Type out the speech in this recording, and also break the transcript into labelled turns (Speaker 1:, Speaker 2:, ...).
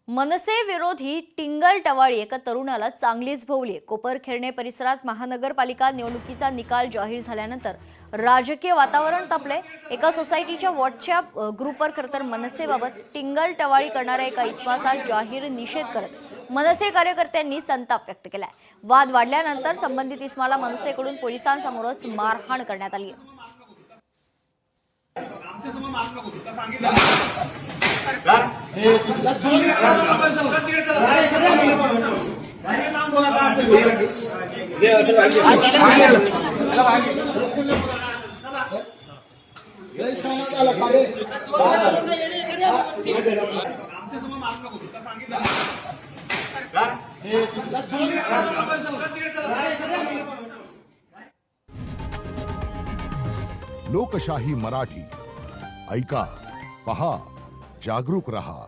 Speaker 1: मनसे विरोधी टिंगल टवाळी एका तरुणाला चांगलीच भोवली। कोपरखेरणे परिसरात महानगरपालिका निवडणुकीचा निकाल जाहीर झाल्यानंतर राजकीय वातावरण तापले। एका सोसायटीच्या व्हॉट्सअप ग्रुपवर खरतर मनसेबाबत टिंगल टवाळी करणाऱ्या एका इसमाचा जाहीर निषेध करत मनसे कार्यकर्त्यांनी संताप व्यक्त केलाय। वाद वाढल्यानंतर संबंधित इसमाला मनसेकडून पोलिसांसमोरच मारहाण करण्यात आली।
Speaker 2: लोकशाही मराठी ऐका, पहा, जागरूक रहा।